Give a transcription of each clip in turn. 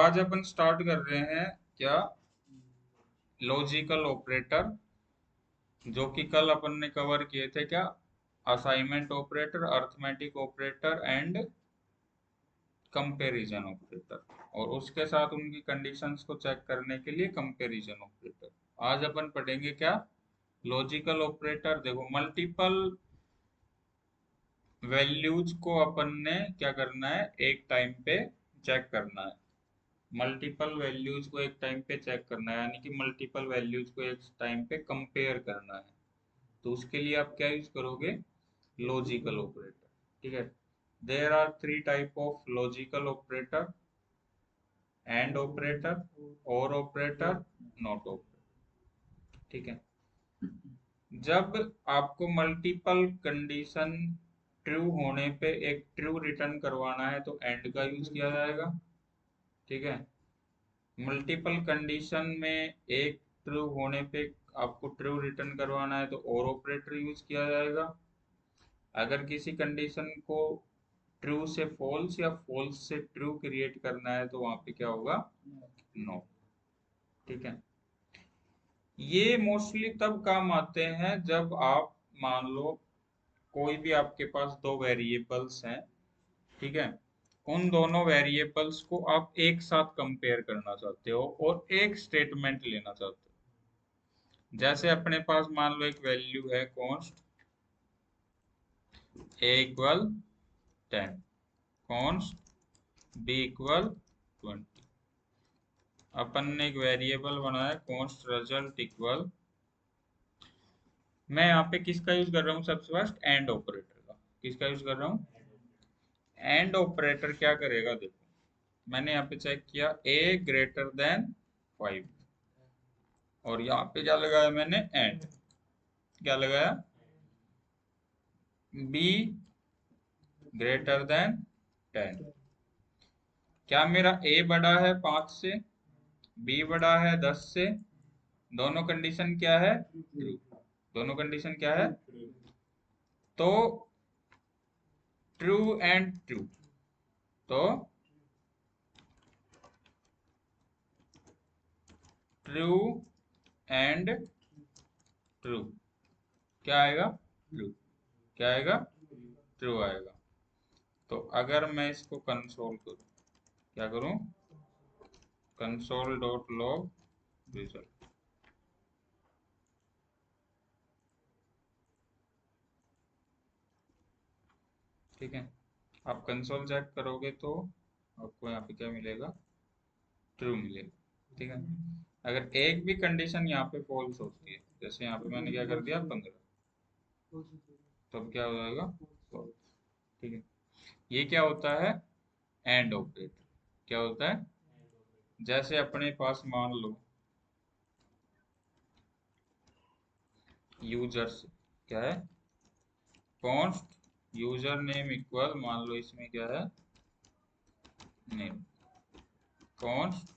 आज अपन स्टार्ट कर रहे हैं क्या, लॉजिकल ऑपरेटर, जो कि कल अपन ने कवर किए थे क्या, assignment operator, arithmetic operator and comparison operator, और उसके साथ उनकी कंडीशंस को चेक करने के लिए कंपैरिजन ऑपरेटर। आज अपन पढ़ेंगे क्या, लॉजिकल ऑपरेटर। देखो मल्टीपल वैल्यूज को अपन ने क्या करना है, एक टाइम पे चेक करना है। मल्टीपल वैल्यूज को एक टाइम पे चेक करना है, यानी कि मल्टीपल वैल्यूज को एक टाइम पे कंपेयर करना है। तो उसके लिए आप क्या यूज करोगे, लॉजिकल ऑपरेटर। ठीक है, there are three type of logical operator: and operator, or operator, not operator. ठीक है, जब आपको मल्टीपल कंडीशन ट्रू होने पे एक ट्रू रिटर्न करवाना है तो एंड का यूज किया जाएगा। ठीक है, मल्टीपल कंडीशन में एक ट्रू होने पे आपको ट्रू रिटर्न करवाना है तो और ऑपरेटर यूज किया जाएगा। अगर किसी कंडीशन को ट्रू से फॉल्स या फॉल्स से ट्रू क्रिएट करना है तो वहां पे क्या होगा, नो। ठीक है, ये मोस्टली तब काम आते हैं जब आप मान लो कोई भी आपके पास दो वेरिएबल्स हैं। ठीक है, उन दोनों वेरिएबल्स को आप एक साथ कंपेयर करना चाहते हो और एक स्टेटमेंट लेना चाहते हो। जैसे अपने पास मान लो एक वैल्यू है const a equal 10, const b equal 20। अपन ने एक वेरिएबल बनाया कॉन्स्ट रिजल्ट इक्वल, मैं यहाँ पे किसका यूज कर रहा हूँ, सबसे फर्स्ट एंड ऑपरेटर का। किसका यूज कर रहा हूँ, एंड ऑपरेटर क्या करेगा, देखो मैंने यहाँ पे चेक किया a ग्रेटर देन 5, और यहाँ पे क्या लगाया मैंने, एंड। क्या लगाया, b ग्रेटर देन 10। क्या मेरा a बड़ा है 5 से, b बड़ा है 10 से, दोनों कंडीशन क्या है, ट्रू। दोनों कंडीशन क्या है, तो ट्रू एंड ट्रू, तो ट्रू एंड ट्रू क्या आएगा, ट्रू। क्या आएगा, ट्रू आएगा। तो अगर मैं इसको कंसोल करूं, क्या करूं, कंसोल डॉट लॉग रिजल्ट। ठीक है, आप कंसोल चेक करोगे तो आपको यहाँ पे क्या मिलेगा, ट्रू मिलेगा। ठीक है, अगर एक भी कंडीशन यहाँ पे फॉल्स होती है, जैसे यहाँ पे मैंने क्या कर दिया 15, तब क्या हो जाएगा, false। ठीक है, ये क्या होता है, एंड ऑपरेटर। क्या होता है, जैसे अपने पास मान लो यूजर्स क्या है, कॉन्स्ट यूजर नेम इक्वल, मान लो इसमें क्या है, नेम, कॉन्स्ट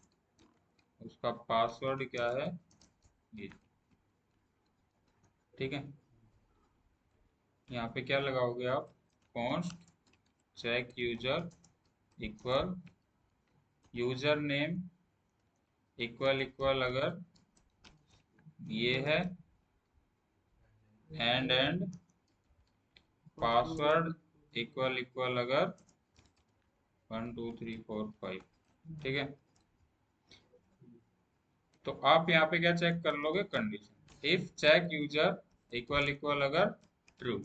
उसका पासवर्ड क्या है, ये। ठीक है, यहाँ पे क्या लगाओगे आप, const check user equal user name equal equal, अगर ये है एंड पासवर्ड इक्वल इक्वल, अगर 1 2 3 4 5। ठीक है, तो आप यहाँ पे क्या चेक कर लोगे, condition if check user equal equal अगर ट्रू,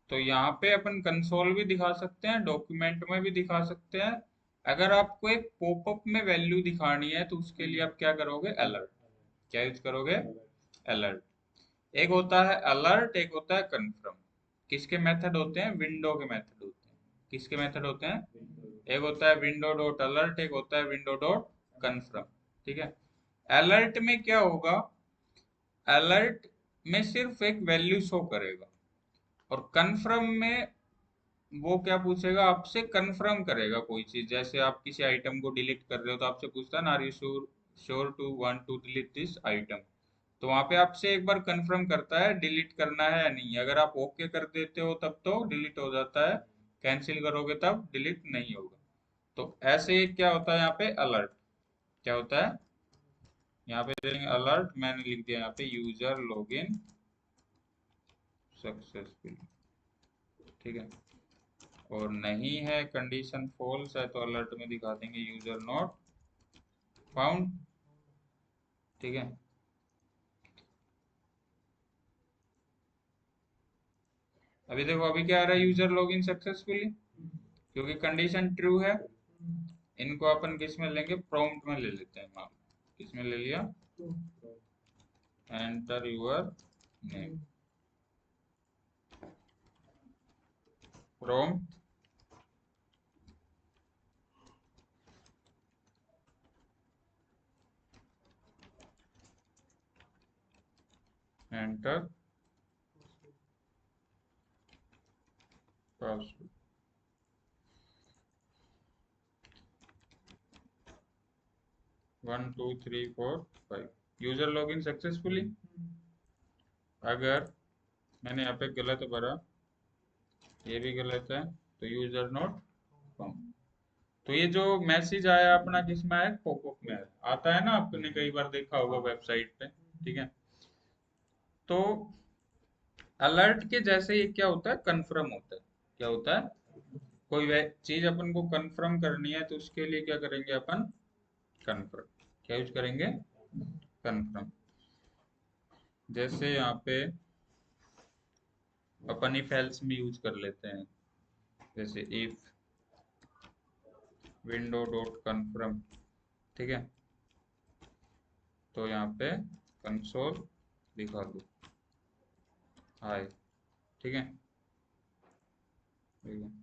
तो यहाँ पे अपन कंसोल भी दिखा सकते हैं, डॉक्यूमेंट में भी दिखा सकते हैं। अगर आपको एक पॉपअप में वैल्यू दिखानी है तो उसके लिए आप क्या करोगे, अलर्ट। क्या यूज करोगे, अलर्ट। एक होता है अलर्ट, एक होता है कन्फर्म। किसके मेथड होते हैं, विंडो के मेथड होते हैं। किसके मेथड होते हैं, एक होता है विंडो डॉट अलर्ट, एक होता है विंडो डॉट कन्फर्म। ठीक है, अलर्ट में क्या होगा, अलर्ट में सिर्फ एक वैल्यू शो करेगा, और कन्फर्म में वो क्या पूछेगा आपसे, कंफर्म करेगा कोई चीज। जैसे आप किसी आइटम को डिलीट कर रहे हो तो आपसे पूछता है ना, are you sure, sure to want to delete this item. तो वहां पे आपसे एक बार कंफर्म करता है डिलीट करना है या नहीं। अगर आप ओके कर देते हो तब तो डिलीट हो जाता है, कैंसिल करोगे तब डिलीट नहीं होगा। तो ऐसे क्या होता है यहाँ पे अलर्ट, क्या होता है यहाँ पे देंगे अलर्ट, मैंने लिख दिया यहाँ पे यूजर लॉगिन सक्सेसफुल, ठीक है। और नहीं है, कंडीशन फॉल्स है, तो अलर्ट में दिखा देंगे यूजर नॉट फाउंड, ठीक है। अभी देखो अभी क्या आ रहा है, यूजर लॉगिन सक्सेसफुली, क्योंकि कंडीशन ट्रू है। इनको अपन किस में लेंगे, प्रॉम्प्ट में ले लेते हैं, मान किस में ले लिया, enter your name, prompt enter password, 1 2 3 4 5, user login successfully. अगर मैंने यहाँ पे गलत भरा, ये भी गलत है, तो यूजर नॉट फाउंड। तो ये जो मैसेज आया अपना किसमें आया, पॉपअप में आया, आता है ना, आपने कई बार देखा होगा वेबसाइट पे, ठीक है। तो अलर्ट के जैसे ये क्या होता है, कन्फर्म होता है, क्या होता है, कोई चीज अपन को कंफर्म करनी है तो उसके लिए क्या करेंगे अपन, कन्फर्म, क्या यूज करेंगे, कन्फर्म। जैसे यहाँ पे अपन इफ एल्स में यूज कर लेते हैं, जैसे इफ विंडो डॉट कन्फर्म, ठीक है। तो यहाँ पे कंसोल दिखा दो हाय, ठीक है, ठीक है।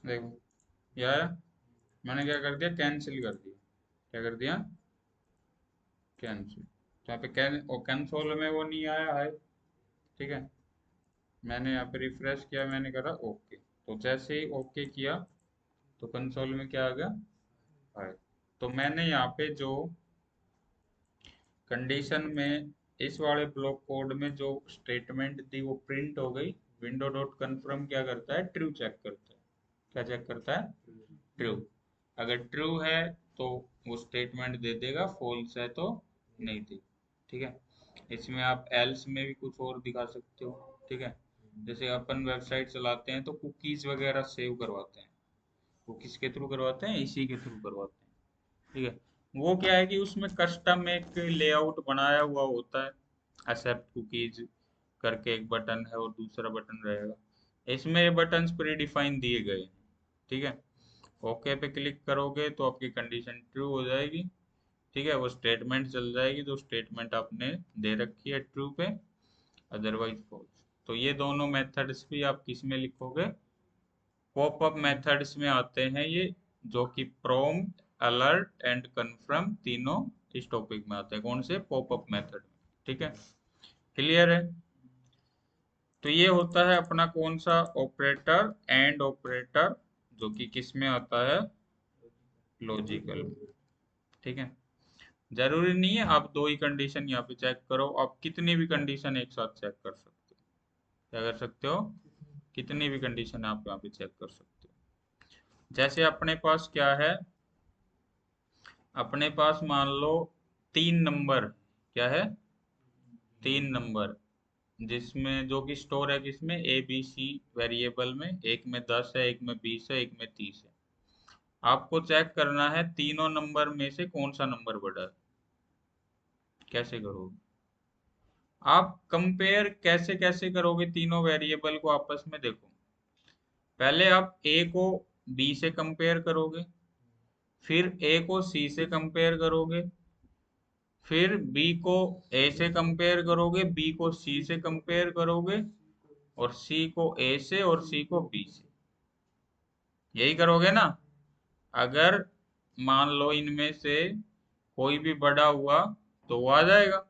देखो यार, मैंने क्या कर दिया, कैंसिल कर दिया, क्या कर दिया, कैंसिल। तो यहाँ पे कंसोल में वो नहीं आया है, ठीक है। मैंने यहाँ पे रिफ्रेश किया, मैंने करा ओके, तो जैसे ही ओके किया तो कंसोल में क्या आ गया, है। तो मैंने यहाँ पे जो कंडीशन में इस वाले ब्लॉक कोड में जो स्टेटमेंट दी वो प्रिंट हो गई। विंडो डॉट कन्फर्म क्या करता है, ट्रू चेक करता है, क्या चेक करता है, ट्रू। अगर ट्रू है तो वो स्टेटमेंट दे देगा, फॉल्स है तो नहीं दे, ठीक है। इसमें आप एल्स में भी कुछ और दिखा सकते हो, ठीक है। जैसे अपन वेबसाइट चलाते हैं तो कुकीज वगैरह सेव करवाते हैं, वो किसके थ्रू करवाते हैं, इसी के थ्रू करवाते हैं, ठीक है। वो क्या है कि उसमें कस्टम एक लेआउट बनाया हुआ होता है, एक्सेप्ट कुकीज करके एक बटन है और दूसरा बटन रहेगा, इसमें ये बटन्स प्री डिफाइन दिए गए हैं, ठीक है। ओके पे क्लिक करोगे तो आपकी कंडीशन ट्रू हो जाएगी, ठीक है। वो स्टेटमेंट चल जाएगी जो स्टेटमेंट आपने दे रखी है ट्रू पे, अदरवाइज फॉल्स। तो ये दोनों मेथड्स भी आप किस में लिखोगे, पॉपअप मेथड्स में आते हैं ये, जो कि प्रॉम्प्ट, अलर्ट एंड कन्फर्म तीनों इस टॉपिक में आते हैं, कौन से, पॉपअप मेथड में, ठीक है। क्लियर है। तो ये होता है अपना कौन सा ऑपरेटर, एंड ऑपरेटर, जो कि किस में आता है, लॉजिकल, ठीक है। जरूरी नहीं है आप दो ही कंडीशन यहाँ पे चेक करो, आप कितनी भी कंडीशन एक साथ चेक कर सकते हो, क्या कर सकते हो, कितनी भी कंडीशन आप यहाँ पे चेक कर सकते हो। जैसे अपने पास क्या है, अपने पास मान लो 3 नंबर, क्या है, 3 नंबर, जिसमें जो कि स्टोर है किसमें, ए बी सी वेरिएबल में, एक में 10 है, एक में 20 है, एक में 30 है। आपको चेक करना है तीनों नंबर में से कौन सा नंबर बड़ा है, कैसे करोगे, आप कंपेयर कैसे कैसे करोगे तीनों वेरिएबल को आपस में? देखो, पहले आप ए को बी से कंपेयर करोगे, फिर ए को सी से कंपेयर करोगे, फिर बी को ए से कंपेयर करोगे, बी को सी से कंपेयर करोगे, और सी को ए से और सी को बी से। यही करोगे ना? अगर मान लो इनमें से कोई भी बड़ा हुआ तो वो आ जाएगा।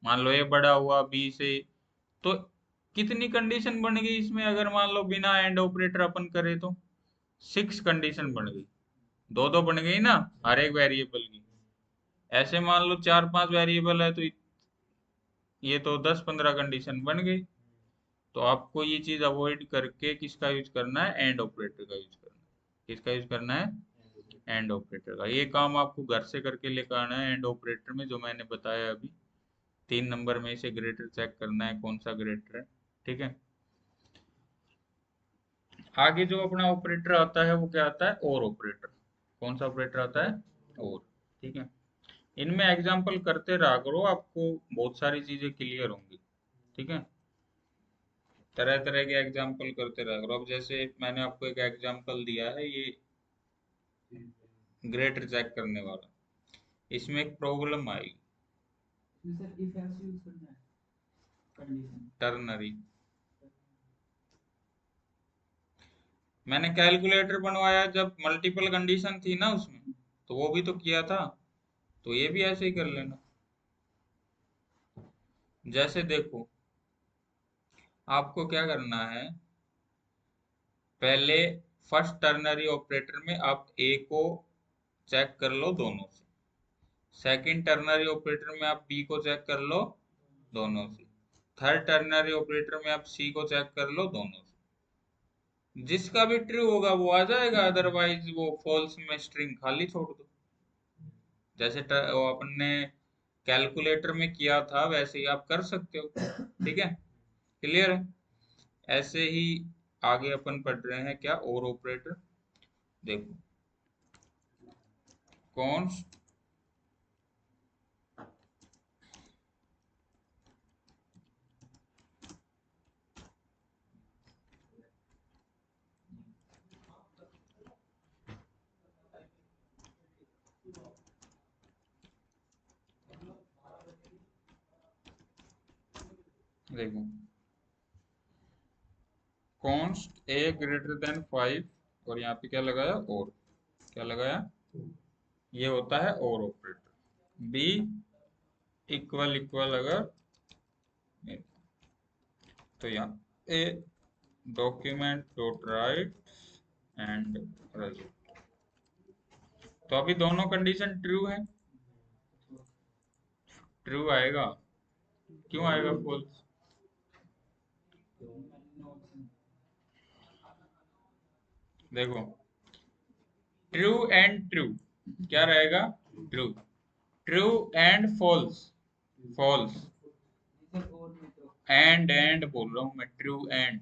मान लो ए बड़ा हुआ बी से, तो कितनी कंडीशन बन गई इसमें? अगर मान लो बिना एंड ऑपरेटर अपन करे तो 6 कंडीशन बन गई। दो दो बन गई ना हर एक वेरिएबल की। ऐसे मान लो 4-5 वेरिएबल है तो ये तो 10-15 कंडीशन बन गई। तो आपको ये चीज अवॉइड करके किसका यूज करना है? एंड ऑपरेटर का यूज करना है। किसका यूज करना है? एंड ऑपरेटर का। ये काम आपको घर से करके लेकर आना है। एंड ऑपरेटर में जो मैंने बताया अभी, 3 नंबर में से ग्रेटर चेक करना है कौन सा ग्रेटर है। ठीक है। आगे जो अपना ऑपरेटर आता है वो क्या आता है? और ऑपरेटर। कौन सा ऑपरेटर आता है? और। ठीक है। इनमें एग्जाम्पल करते रहा करो, आपको बहुत सारी चीजें क्लियर होंगी। ठीक है। तरह तरह के एग्जाम्पल करते रहा करो। अब जैसे मैंने आपको एक एग्जाम्पल दिया है, ये ग्रेटर चेक करने वाला। इसमें एक प्रॉब्लम आई, टर्नरी। मैंने कैलकुलेटर बनवाया जब मल्टीपल कंडीशन थी ना उसमें, तो वो भी तो किया था। तो ये भी ऐसे ही कर लेना। जैसे देखो, आपको क्या करना है, पहले फर्स्ट टर्नरी ऑपरेटर में आप ए को चेक कर लो दोनों से। सेकंड टर्नरी ऑपरेटर में आप बी को चेक कर लो दोनों से। थर्ड टर्नरी ऑपरेटर में आप सी को चेक कर लो दोनों से। जिसका भी ट्रू होगा वो आ जाएगा, अदरवाइज वो फॉल्स में स्ट्रिंग खाली छोड़ दो। जैसे वो अपन ने कैलकुलेटर में किया था वैसे ही आप कर सकते हो। ठीक है। क्लियर है? ऐसे ही आगे अपन पढ़ रहे हैं क्या? और ऑपरेटर। देखो, कॉन्स्ट देखो, कॉन्स्ट ए ग्रेटर देन 5, और यहाँ पे क्या लगाया? और। क्या लगाया? ये होता है और ऑपरेटर। बी इक्वल इक्वल अगर, तो यहाँ a document dot right and result. तो अभी दोनों कंडीशन ट्रू है। ट्रू आएगा। क्यों आएगा फॉल्स? देखो, ट्रू एंड ट्रू क्या रहेगा? True. True and false, false. And बोल रहा हूं मैं, true and.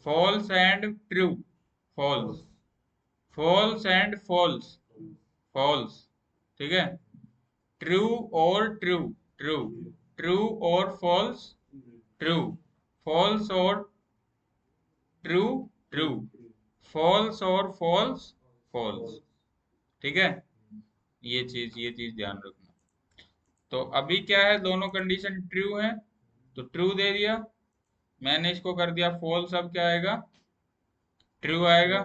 False and true, false. False and false, false. ठीक है। True or true, true. True or false, true. False or true, true. False or false, false. ठीक है। ये चीज ध्यान रखना। तो अभी क्या है? दोनों कंडीशन ट्रू है तो ट्रू दे दिया। मैंने इसको कर दिया फॉल्स, अब क्या आएगा? ट्रू आएगा।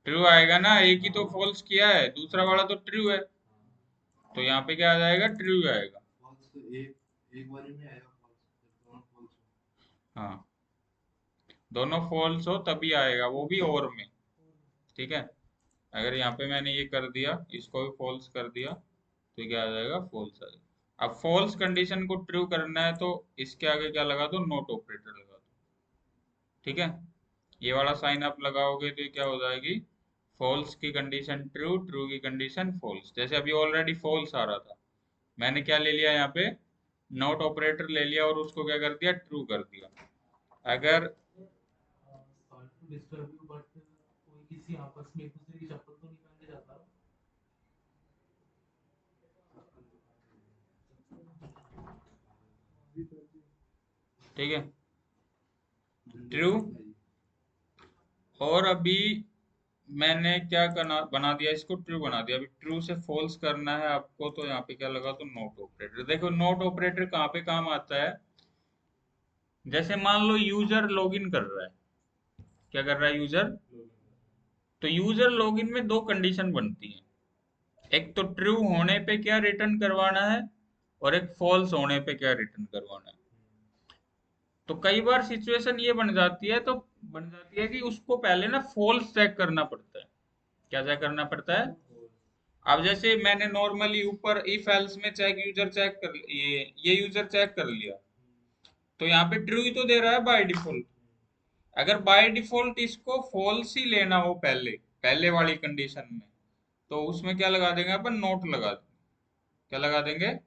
ट्रू आएगा ना, एक ही तो फॉल्स किया है, दूसरा वाला तो ट्रू है। तो यहाँ पे क्या आ जाएगा? ट्रू आएगा। हाँ, दोनों फॉल्स हो तभी आएगा, वो भी और में। ठीक है। अगर यहाँ पे मैंने ये कर दिया, इसको भी फॉल्स कर दिया, तो क्या आ जाएगा? फॉल्स आ जाएगा। अब फॉल्स कंडीशन को ट्रू करना है तो इसके आगे क्या लगा दो? नॉट ऑपरेटर लगा दो। ठीक है। ये वाला साइन आप लगाओगे तो ये क्या हो जाएगी? फॉल्स की कंडीशन ट्रू, ट्रू की कंडीशन फॉल्स। जैसे अभी ऑलरेडी फॉल्स आ रहा था, मैंने क्या ले लिया यहाँ पे? नॉट ऑपरेटर ले लिया और उसको क्या कर दिया? ट्रू कर दिया। अगर ठीक है, ट्रू। और अभी मैंने क्या करना बना दिया, इसको ट्रू बना दिया। अभी ट्रू से फॉल्स करना है आपको, तो यहाँ पे क्या लगा, तो नॉट ऑपरेटर। देखो नॉट ऑपरेटर कहाँ पे काम आता है, जैसे मान लो यूजर लॉगिन कर रहा है। क्या कर रहा है यूजर, तो यूजर लॉगिन में दो कंडीशन बनती है। एक तो ट्रू होने पे क्या रिटर्न करवाना है, और एक फॉल्स होने पे क्या रिटर्न करवाना है। तो कई बार सिचुएशन ये बन जाती है कि उसको पहले ना फॉल्स चेक करना पड़ता है। क्या चेक करना पड़ता है। अब जैसे मैंने नॉर्मली ऊपर इफ एल्स में चेक यूजर चेक कर ये यूजर चेक कर लिया, तो यहाँ पे ट्रू ही तो दे रहा है बाय डिफॉल्ट। अगर बाय डिफॉल्ट इसको फॉल्स ही लेना हो पहले पहले वाली कंडीशन में, तो उसमें क्या लगा देंगे अपन, नोट लगा देंगे। क्या लगा देंगे,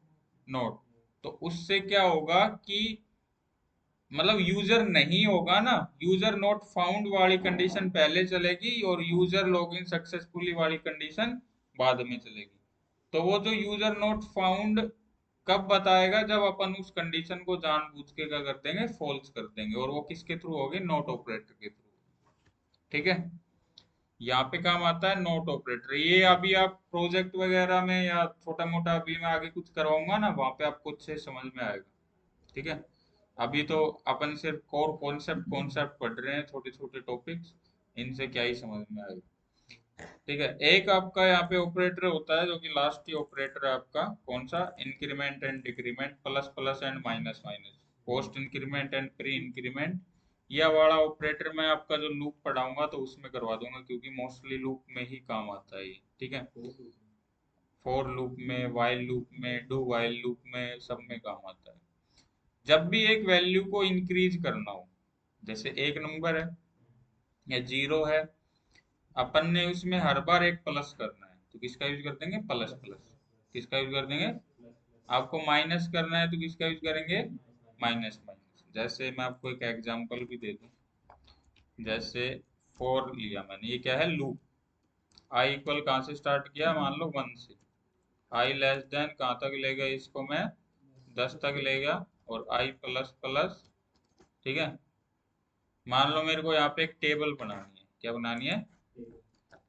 नोट। तो उससे क्या होगा कि मतलब यूजर नहीं होगा ना, यूजर नॉट फाउंड वाली कंडीशन पहले चलेगी और यूजर लॉगिन सक्सेसफुली वाली कंडीशन बाद में चलेगी। तो वो जो यूजर नॉट फाउंड कब बताएगा, जब अपन उस कंडीशन को जानबूझ के क्या कर देंगे, फॉल्स कर देंगे, और वो किसके थ्रू होगी, नॉट ऑपरेटर के थ्रू। ठीक है, यहाँ पे काम आता है नोट ऑपरेटर। ये अभी आप प्रोजेक्ट वगैरह में या छोटा मोटा अभी मैं आगे कुछ करवाऊंगा ना, वहां पे आपको अच्छे से समझ में आएगा। ठीक है, अभी तो अपन सिर्फ कोर कॉन्सेप्ट कॉन्सेप्ट पढ़ रहे हैं, छोटे छोटे टॉपिक्स, इनसे क्या ही समझ में आएगा। ठीक है, एक आपका यहाँ पे ऑपरेटर होता है जो कि लास्ट ही ऑपरेटर है आपका, कौन सा, increment and decrement, plus plus and minus minus, post increment and pre increment. यह वाला ऑपरेटर मैं आपका जो लूप पढ़ाऊंगा तो उसमें करवा दूंगा, क्योंकि मोस्टली लूप में ही काम आता है ये। ठीक है, फॉर लूप में, वाइल लूप में, डू वाइल लूप में, सब में काम आता है। जब भी एक वैल्यू को इंक्रीज करना हो, जैसे एक नंबर है या जीरो है, अपन ने उसमें हर बार एक प्लस करना है, तो किसका यूज कर देंगे, प्लस प्लस। किसका यूज कर देंगे, आपको माइनस करना है तो किसका यूज करेंगे, माइनस माइनस। जैसे मैं आपको एक एग्जांपल भी दे दूं, जैसे फोर लिया मैंने, ये क्या है, लूप। आई इक्वल कहाँ से स्टार्ट किया, मान लो 1 से। आई लेस देन कहाँ तक ले गया इसको मैं, 10 तक ले गया, और आई प्लस प्लस। ठीक है, मान लो मेरे को यहाँ पे एक टेबल बनानी है। क्या बनानी है,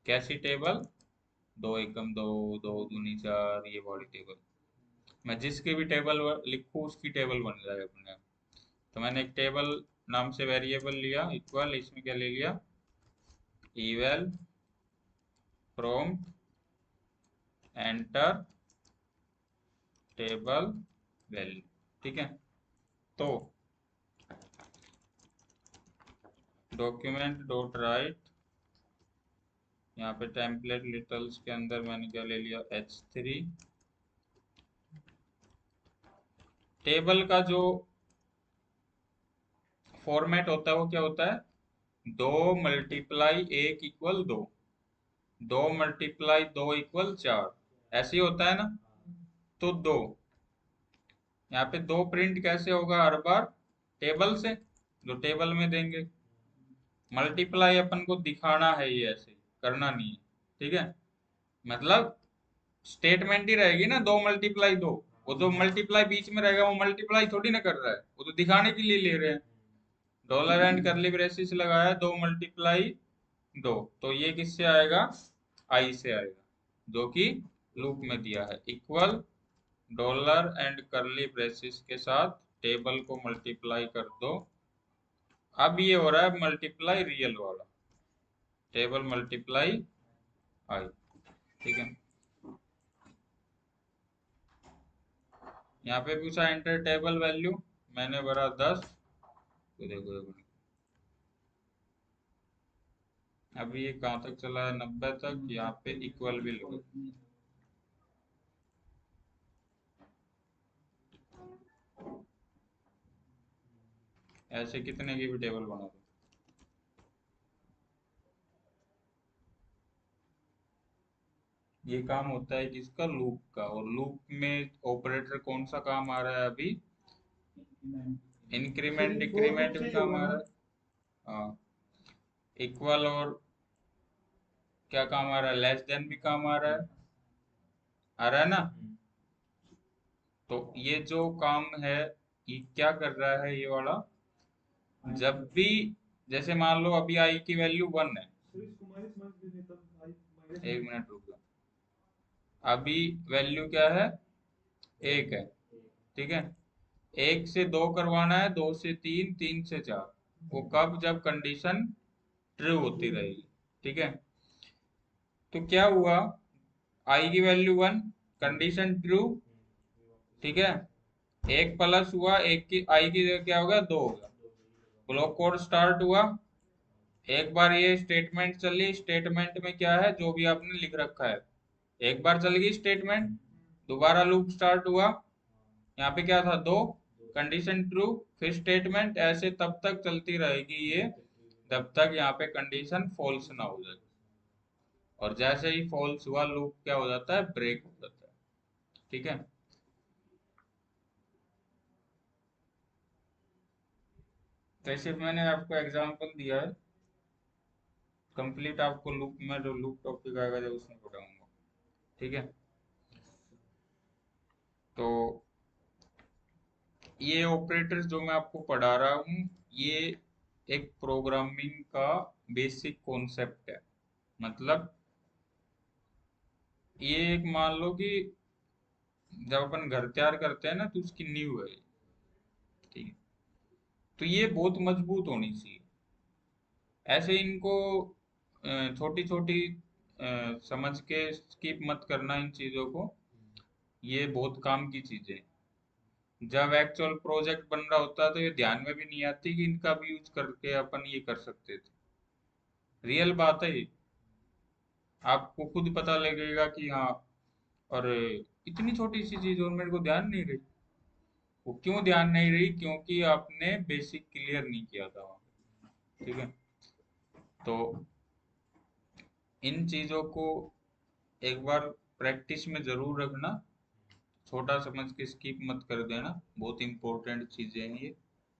कैसी टेबल, दो एकम दो, दो दूनी चार, ये वाली टेबल। मैं जिसकी भी टेबल लिखूँ उसकी टेबल बन जाए अपने आप। तो मैंने एक टेबल नाम से वेरिएबल लिया, इक्वल, इसमें क्या ले लिया, eval from enter table value. ठीक है, तो डॉक्यूमेंट डॉट राइट, यहाँ पे टेम्पलेट लिटल्स के अंदर मैंने क्या ले लिया, h3। टेबल का जो फॉर्मेट होता है वो क्या होता है, दो मल्टीप्लाई एक इक्वल दो, दो मल्टीप्लाई दो इक्वल चार, ऐसे ही होता है ना। तो दो, यहाँ पे दो प्रिंट कैसे होगा, हर बार टेबल से, जो टेबल में देंगे। मल्टीप्लाई अपन को दिखाना है, ये ऐसे करना नहीं है। ठीक है, मतलब स्टेटमेंट ही रहेगी ना, दो मल्टीप्लाई दो, वो जो मल्टीप्लाई बीच में रहेगा वो मल्टीप्लाई थोड़ी ना कर रहा है, वो तो दिखाने के लिए ले रहे हैं। डॉलर एंड करली ब्रेसिस लगाया, दो मल्टीप्लाई दो, तो ये किससे आएगा, आई से आएगा, जो कि लूप में दिया है, इक्वल डॉलर एंड करली ब्रेसिस के साथ टेबल को मल्टीप्लाई कर दो। अब ये हो रहा है मल्टीप्लाई रियल वाला, टेबल मल्टीप्लाई आई। ठीक है, यहाँ पे पूछा एंटर टेबल वैल्यू, मैंने भरा 10। तो देखो देखो, अभी ये कहाँ तक चला है, 90 तक। यहाँ पे इक्वल भी लगो, ऐसे कितने की भी टेबल बना दो। ये काम होता है किसका, लूप का। और लूप में ऑपरेटर कौन सा काम आ रहा है अभी, इंक्रीमेंट डिक्रीमेंट भी काम आ रहा है। हाँ, इक्वल और क्या काम आ रहा है, लेस देन भी काम आ रहा है, आ रहा है ना। तो ये जो काम है, ये क्या कर रहा है, ये वाला जब भी, जैसे मान लो अभी आई की वैल्यू 1 है, एक मिनट रुक जाओ, अभी वैल्यू क्या है, 1 है, ठीक है। 1 से 2 करवाना है, 2 से 3, 3 से 4, वो कब, जब कंडीशन ट्रू होती रहेगी, ठीक है। तो क्या हुआ, आई की वैल्यू 1, कंडीशन ट्रू, ठीक है। 1 प्लस हुआ, एक की आई की जगह क्या होगा, 2 होगा, ब्लॉक कोड स्टार्ट हुआ। एक बार ये स्टेटमेंट चली, स्टेटमेंट में क्या है, जो भी आपने लिख रखा है, एक बार चल गई स्टेटमेंट, दोबारा लूप स्टार्ट हुआ, यहाँ पे क्या था, 2, कंडीशन ट्रू, फिर स्टेटमेंट, ऐसे तब तक चलती रहेगी ये, जब तक यहाँ पे कंडीशन फॉल्स ना हो जाए। और जैसे ही फॉल्स हुआ, लूप क्या हो जाता है, ब्रेक हो जाता है, ठीक है। तो सिर्फ मैंने आपको एग्जांपल दिया है, कंप्लीट आपको लूप में जो लूप टॉपिक आएगा जब उसमें पढ़ाऊंगा, ठीक है। तो ये ऑपरेटर्स जो मैं आपको पढ़ा रहा हूँ, ये एक प्रोग्रामिंग का बेसिक कॉन्सेप्ट है। मतलब ये एक, मान लो कि जब अपन घर तैयार करते हैं ना, तो उसकी नींव है, ठीक है। तो ये बहुत मजबूत होनी चाहिए। ऐसे इनको छोटी छोटी समझ के स्किप मत करना इन चीजों को, ये बहुत काम की चीजें हैं। जब एक्चुअल प्रोजेक्ट बन रहा होता है तो ये ध्यान में भी नहीं आती कि इनका भी यूज करके अपन ये कर सकते थे। रियल बात है ये, आपको खुद पता लगेगा कि हाँ, और इतनी छोटी सी चीज और मेरे को ध्यान नहीं रही। वो क्यों ध्यान नहीं रही, क्योंकि आपने बेसिक क्लियर नहीं किया था वहाँ, ठीक है। तो इन चीजों को एक बार प्रैक्टिस में जरूर रखना, छोटा समझ के स्किप मत कर देना, बहुत इंपॉर्टेंट चीजें हैं ये।